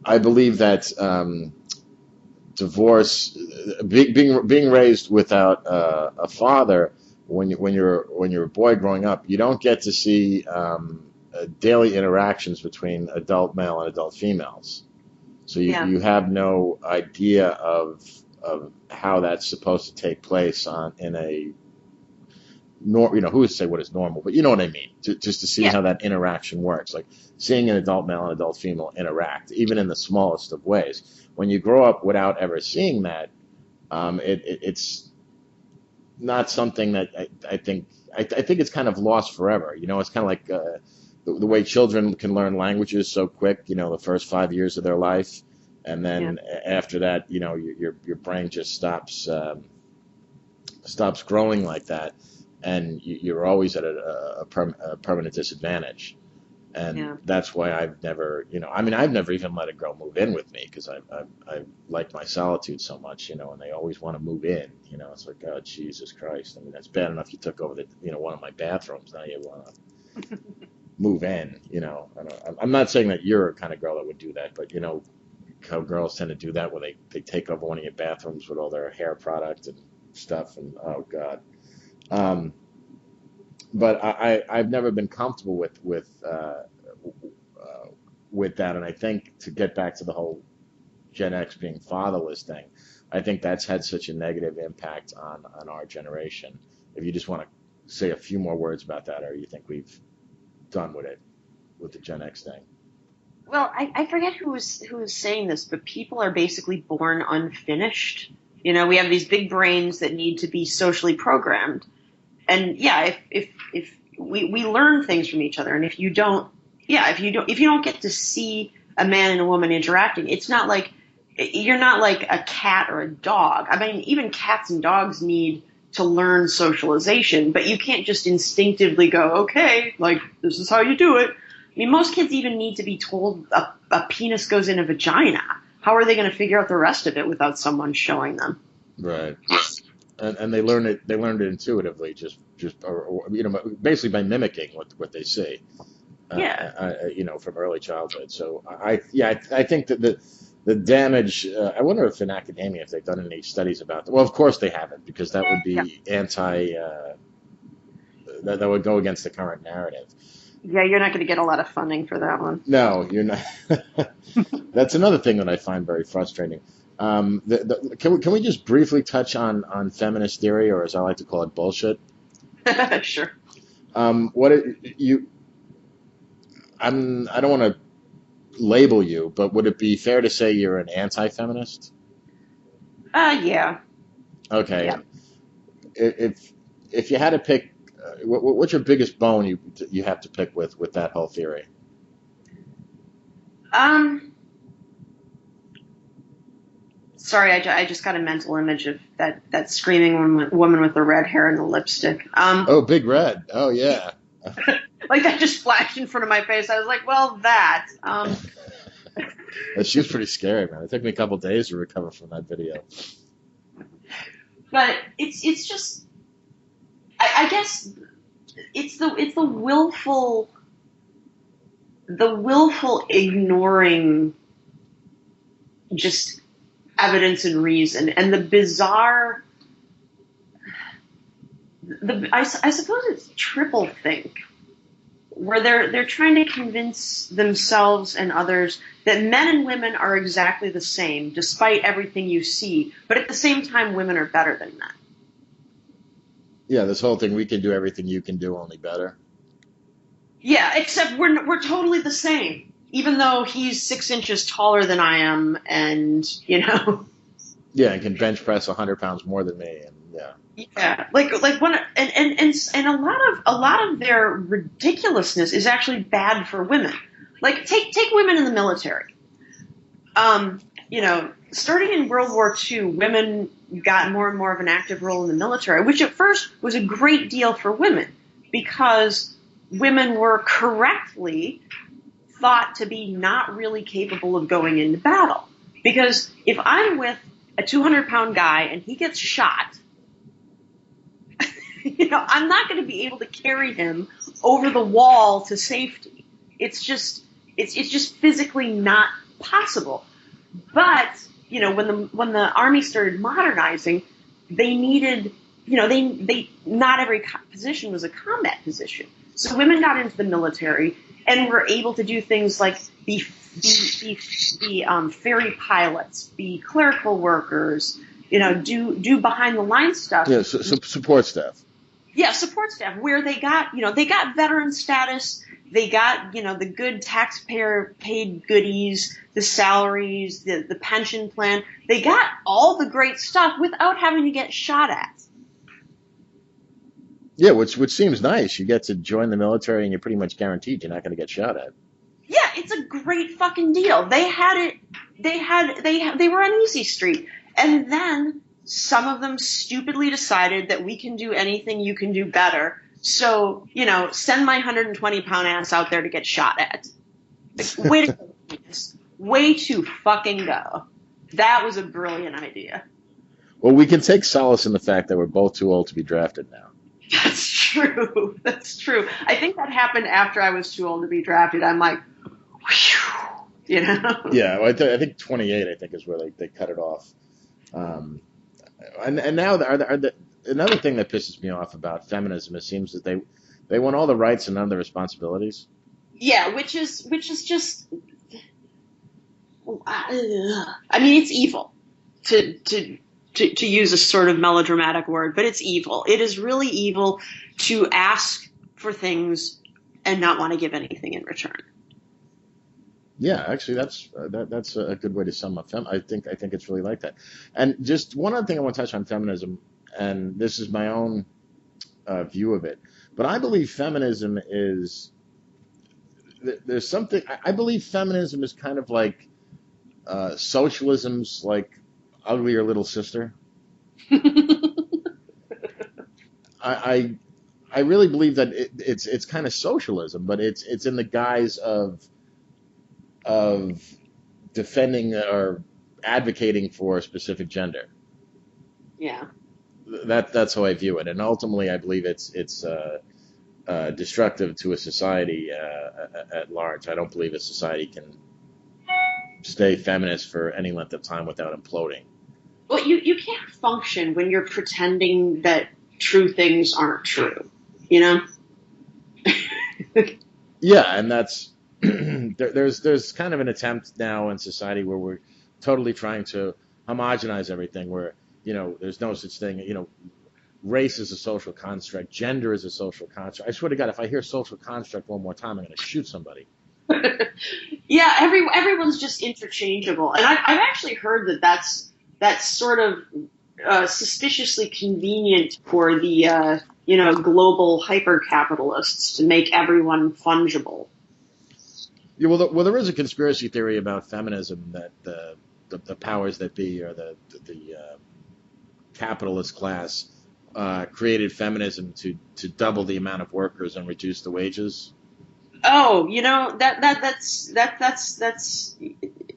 I believe that divorce, being raised without a father, when you're a boy growing up, you don't get to see daily interactions between adult male and adult females. So you have no idea of how that's supposed to take place in a who would say what is normal, but you know what I mean. Just to see how that interaction works, like seeing an adult male and adult female interact, even in the smallest of ways. When you grow up without ever seeing that, not something that I think it's kind of lost forever. You know, it's kind of like the way children can learn languages so quick. You know, the first 5 years of their life, and Yeah. then after that, you know, your brain just stops growing like that, and you're always at a permanent disadvantage. And Yeah. that's why I've never, you know, I mean, I've never even let a girl move in with me because I like my solitude so much, you know, and they always want to move in, you know. It's like, oh, Jesus Christ. I mean, that's bad enough you took over one of my bathrooms. Now you want to move in, you know. I'm not saying that you're a kind of girl that would do that, but, you know, how girls tend to do that when they take over one of your bathrooms with all their hair product and stuff. And, oh, God. Um, but I've never been comfortable with that, and I think to get back to the whole Gen X being fatherless thing, I think that's had such a negative impact on our generation. If you just want to say a few more words about that, or you think we've done with it with the Gen X thing? Well, I forget who was saying this, but people are basically born unfinished. You know, we have these big brains that need to be socially programmed. And yeah, if we learn things from each other, and if you don't get to see a man and a woman interacting, it's not like you're not like a cat or a dog. I mean, even cats and dogs need to learn socialization, but you can't just instinctively go, okay, like this is how you do it. I mean, most kids even need to be told a penis goes in a vagina. How are they going to figure out the rest of it without someone showing them? Right. And they learned it intuitively, or, you know, basically by mimicking what they see, Yeah. you know, from early childhood. So I think that the damage. I wonder if in academia if they've done any studies about that. Well, of course they haven't, because that would Yeah. be that would go against the current narrative. Yeah, you're not going to get a lot of funding for that one. No, you're not. That's another thing that I find very frustrating. Can we just briefly touch on feminist theory, or as I like to call it, bullshit? Sure. What you I don't want to label you, but would it be fair to say you're an anti-feminist? Yeah. Okay. Yeah. If you had to pick, what's your biggest bone you have to pick with that whole theory? Um, Sorry, I just got a mental image of that screaming woman with the red hair and the lipstick. Oh, Big Red. Oh, yeah. Like that just flashed in front of my face. I was like, well, that. She was pretty scary, man. It took me a couple days to recover from that video. But it's just, I guess it's the willful ignoring just evidence and reason, and the bizarre. I suppose it's triple think, where they're trying to convince themselves and others that men and women are exactly the same, despite everything you see. But at the same time, women are better than men. Yeah, this whole thing, we can do everything you can do, only better. Yeah, except we're totally the same. Even though he's 6 inches taller than I am, and Yeah, and can bench press 100 pounds more than me, and yeah. yeah, like one, and a lot of their ridiculousness is actually bad for women. Like take women in the military. Starting in World War II, women got more and more of an active role in the military, which at first was a great deal for women because women were correctly thought to be not really capable of going into battle. Because if I'm with a 200-pound guy and he gets shot, I'm not going to be able to carry him over the wall to safety. It's just physically not possible. But when the army started modernizing, they needed they not every position was a combat position. So women got into the military and were able to do things like be ferry pilots, be clerical workers, do behind the line stuff. Yeah, support staff. Yeah, support staff, where they got veteran status, they got the good taxpayer paid goodies, the salaries, the pension plan. They got all the great stuff without having to get shot at. Yeah, which seems nice. You get to join the military, and you're pretty much guaranteed you're not going to get shot at. Yeah, it's a great fucking deal. They had it. They were on Easy Street, and then some of them stupidly decided that we can do anything, you can do better. So, send my 120-pound ass out there to get shot at. Like, way to go. Way to fucking go. That was a brilliant idea. Well, we can take solace in the fact that we're both too old to be drafted now. That's true. That's true. I think that happened after I was too old to be drafted. I'm like, whew, Yeah, well, I think 28, I think, is where they cut it off. And now another thing that pisses me off about feminism, it seems that they want all the rights and none of the responsibilities. Yeah, which is just, I mean, it's evil to use a sort of melodramatic word, but it's evil. It is really evil to ask for things and not want to give anything in return. Yeah, actually, that's a good way to sum up I think it's really like that. And just one other thing I want to touch on feminism, and this is my own view of it, but I believe feminism is there's something. I believe feminism is kind of like socialism's like uglier little sister. I I really believe that it's kind of socialism, but it's in the guise of defending or advocating for a specific gender. Yeah. That's how I view it, and ultimately, I believe it's destructive to a society at large. I don't believe a society can stay feminist for any length of time without imploding. Well, you can't function when you're pretending that true things aren't true, you know? Yeah, and that's there's kind of an attempt now in society where we're totally trying to homogenize everything, where there's no such thing. Race is a social construct, gender is a social construct. I swear to God, if I hear social construct one more time, I'm going to shoot somebody. Yeah, everyone's just interchangeable, and I've actually heard that's sort of suspiciously convenient for the global hyper capitalists to make everyone fungible. Yeah, well, there is a conspiracy theory about feminism that the powers that be, or the capitalist class, created feminism to double the amount of workers and reduce the wages. Oh, that's.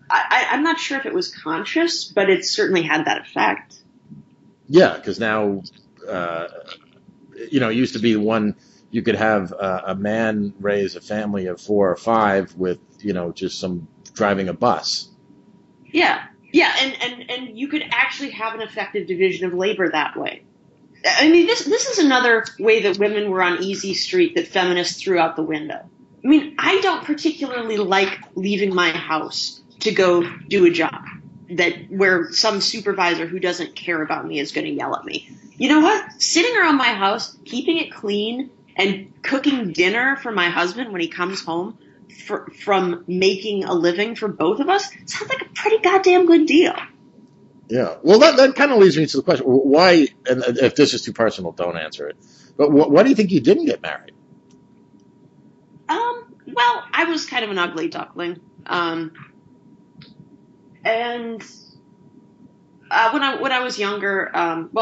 I'm not sure if it was conscious, but it certainly had that effect. Yeah, because now, it used to be one you could have a man raise a family of 4 or 5 with just some driving a bus. Yeah, yeah, and you could actually have an effective division of labor that way. I mean, this is another way that women were on Easy Street that feminists threw out the window. I mean, I don't particularly like leaving my house to go do a job where some supervisor who doesn't care about me is going to yell at me. You know what? Sitting around my house, keeping it clean, and cooking dinner for my husband when he comes home from making a living for both of us sounds like a pretty goddamn good deal. Yeah. Well, that kind of leads me to the question: why? And if this is too personal, don't answer it. But why do you think you didn't get married? Well, I was kind of an ugly duckling. And when I was younger, I've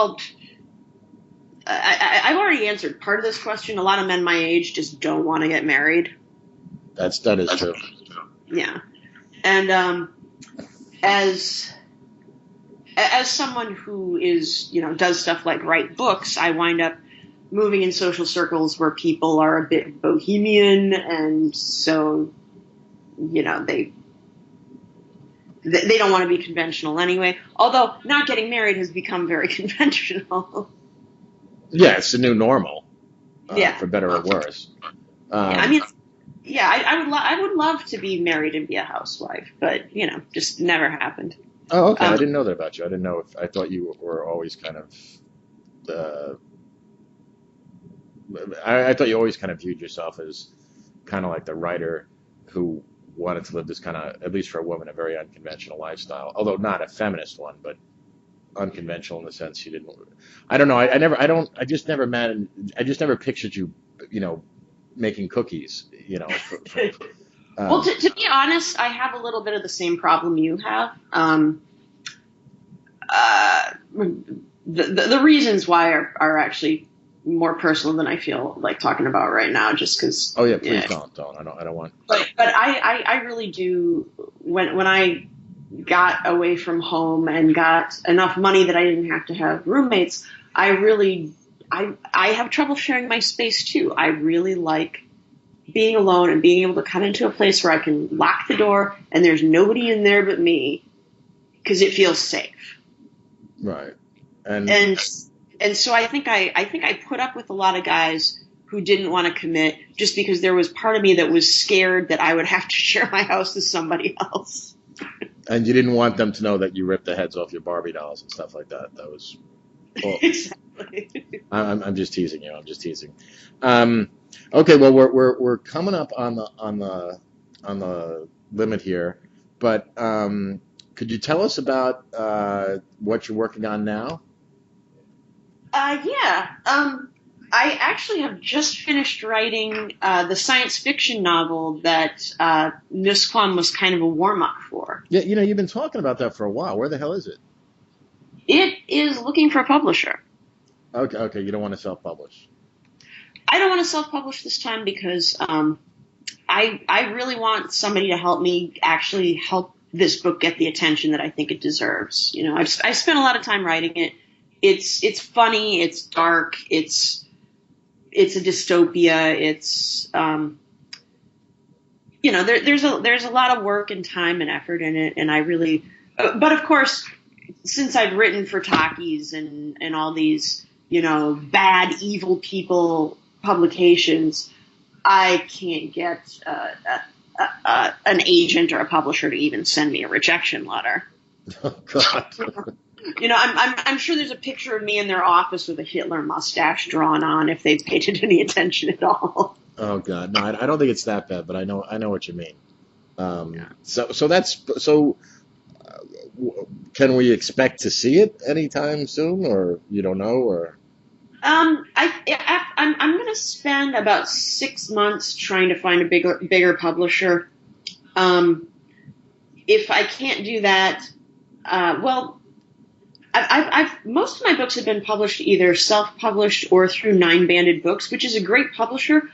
already answered part of this question. A lot of men my age just don't want to get married. That is true. Yeah, and as someone who is does stuff like write books, I wind up moving in social circles where people are a bit bohemian, and so they don't want to be conventional anyway. Although not getting married has become very conventional. Yeah, it's the new normal. Yeah, for better or worse. Yeah, I mean, yeah, I would love to be married and be a housewife, but just never happened. Oh, okay. I didn't know that about you. I didn't know I thought you were always kind of. I thought you always kind of viewed yourself as kind of like the writer who wanted to live this kind of, at least for a woman, a very unconventional lifestyle. Although not a feminist one, but unconventional in the sense you didn't. I don't know. I just never pictured you, making cookies. Well, to be honest, I have a little bit of the same problem you have. The reasons why are actually more personal than I feel like talking about right now, just because. Oh yeah, please don't. I don't want. But I really do. When I got away from home and got enough money that I didn't have to have roommates, I have trouble sharing my space too. I really like being alone and being able to come into a place where I can lock the door and there's nobody in there but me, because it feels safe. Right. And so I think I put up with a lot of guys who didn't want to commit just because there was part of me that was scared that I would have to share my house with somebody else. And you didn't want them to know that you ripped the heads off your Barbie dolls and stuff like that. That was. Well, exactly. I'm just teasing you. I'm just teasing. Okay, well we're coming up on the limit here, but could you tell us about what you're working on now? Yeah. I actually have just finished writing the science fiction novel that Nusquam was kind of a warm-up for. Yeah, you've been talking about that for a while. Where the hell is it? It is looking for a publisher. Okay, you don't want to self-publish. I don't want to self-publish this time because I really want somebody to help me actually help this book get the attention that I think it deserves. I've spent a lot of time writing it. It's funny. It's dark. It's a dystopia. It's there's a lot of work and time and effort in it, and I really. But of course, since I've written for Takis and all these bad evil people publications, I can't get an agent or a publisher to even send me a rejection letter. Oh God. I'm sure there's a picture of me in their office with a Hitler mustache drawn on if they paid it any attention at all. Oh God, no, I don't think it's that bad, but I know what you mean. Yeah. So can we expect to see it anytime soon, or you don't know, or? I'm going to spend about 6 months trying to find a bigger publisher. If I can't do that, I've most of my books have been published either self-published or through Nine Banded Books, which is a great publisher.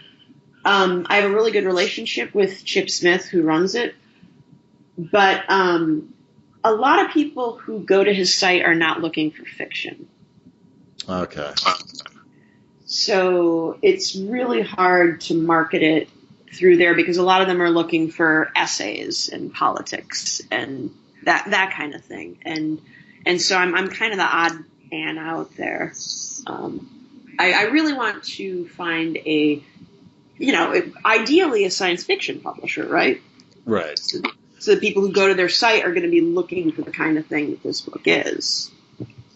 I have a really good relationship with Chip Smith, who runs it, but a lot of people who go to his site are not looking for fiction. Okay. So it's really hard to market it through there because a lot of them are looking for essays and politics and that kind of thing. And so I'm kind of the odd man out there. I really want to find ideally a science fiction publisher, right? Right. So the people who go to their site are going to be looking for the kind of thing that this book is.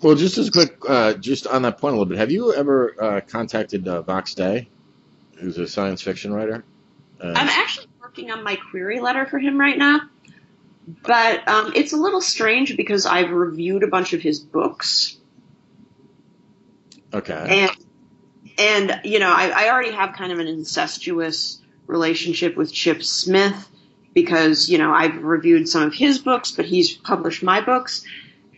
Well, just as quick, just on that point a little bit, have you ever contacted Vox Day, who's a science fiction writer? I'm actually working on my query letter for him right now, but it's a little strange because I've reviewed a bunch of his books. Okay. And I already have kind of an incestuous relationship with Chip Smith because, I've reviewed some of his books, but he's published my books.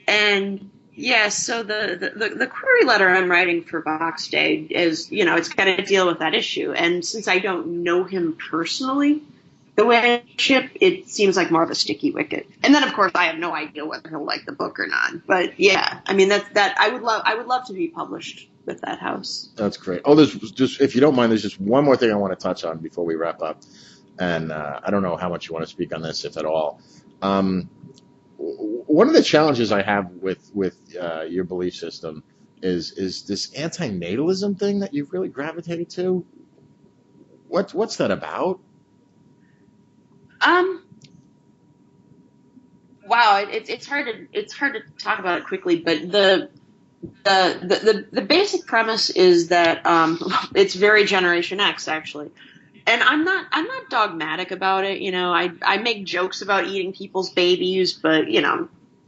And yeah, so the query letter I'm writing for Vox Day is, it's got to deal with that issue. And since I don't know him personally the way I Chip, it seems like more of a sticky wicket. And then, of course, I have no idea whether he'll like the book or not. But yeah, I mean, I would love to be published with that house. That's great. Oh, there's just, if you don't mind, there's just one more thing I want to touch on before we wrap up. And I don't know how much you want to speak on this, if at all. One of the challenges I have with your belief system is this anti-natalism thing that you've really gravitated to. What's that about? Wow, it's hard to talk about it quickly, but the basic premise is that it's very Generation X, actually. And I'm not dogmatic about it. I make jokes about eating people's babies, but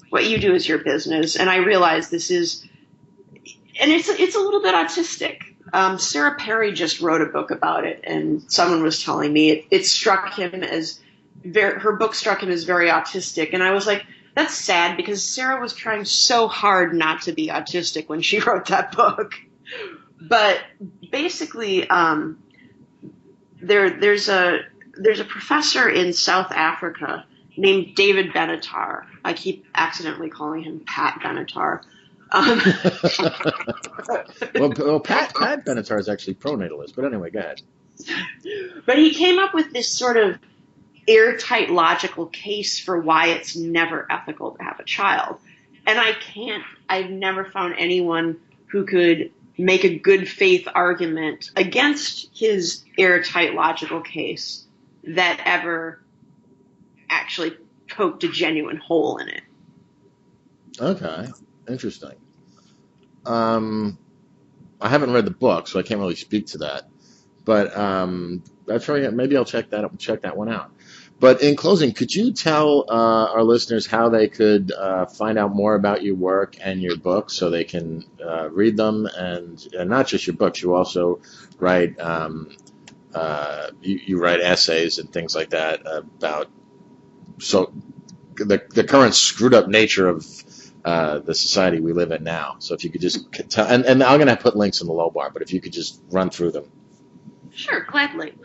what you do is your business. And I realize this is, and it's a little bit autistic. Sarah Perry just wrote a book about it, and someone was telling me it struck him as her book struck him as very autistic, and I was like, that's sad because Sarah was trying so hard not to be autistic when she wrote that book. But basically, there's a professor in South Africa named David Benatar. I keep accidentally calling him Pat Benatar. Well, Pat Benatar is actually pronatalist, but anyway, go ahead. But he came up with this sort of airtight logical case for why it's never ethical to have a child. And I've never found anyone who could make a good faith argument against his airtight logical case that ever actually poked a genuine hole in it. Okay, interesting. I haven't read the book, so I can't really speak to that. But that's right. Maybe I'll check that one out. But in closing, could you tell our listeners how they could find out more about your work and your books so they can read them, and not just your books, you also write you write essays and things like that about the current screwed up nature of the society we live in now. So if you could just tell, and I'm going to put links in the low bar, but if you could just run through them. Sure, gladly.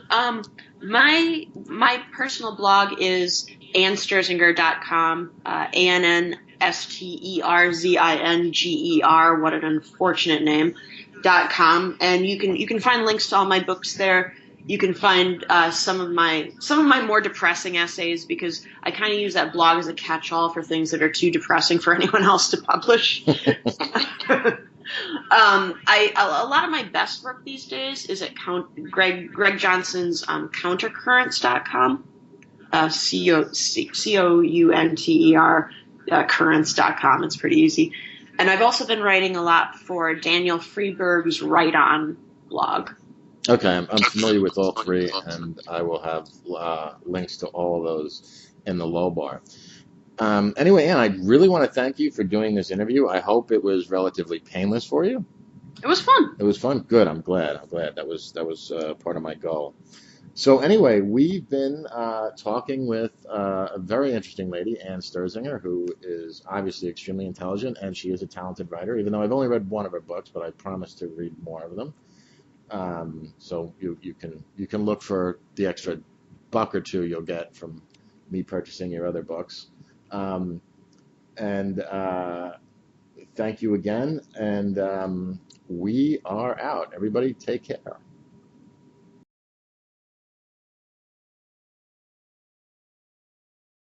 My personal blog is annsterzinger.com, ANNSTERZINGER, what an unfortunate name, .com, and you can find links to all my books there. You can find some of my more depressing essays, because I kind of use that blog as a catch-all for things that are too depressing for anyone else to publish. A lot of my best work these days is at Greg Johnson's countercurrents.com, COUNTER, currents.com. It's pretty easy. And I've also been writing a lot for Daniel Freeberg's Write On blog. Okay, I'm familiar with all three, and I will have links to all of those in the low bar. Anyway, Ann, I really want to thank you for doing this interview. I hope it was relatively painless for you. It was fun. It was fun. Good. I'm glad. That was part of my goal. So anyway, we've been talking with a very interesting lady, Ann Sterzinger, who is obviously extremely intelligent, and she is a talented writer, even though I've only read one of her books, but I promise to read more of them. So you can look for the extra $1 or $2 you'll get from me purchasing your other books. And thank you again, and we are out. Everybody take care.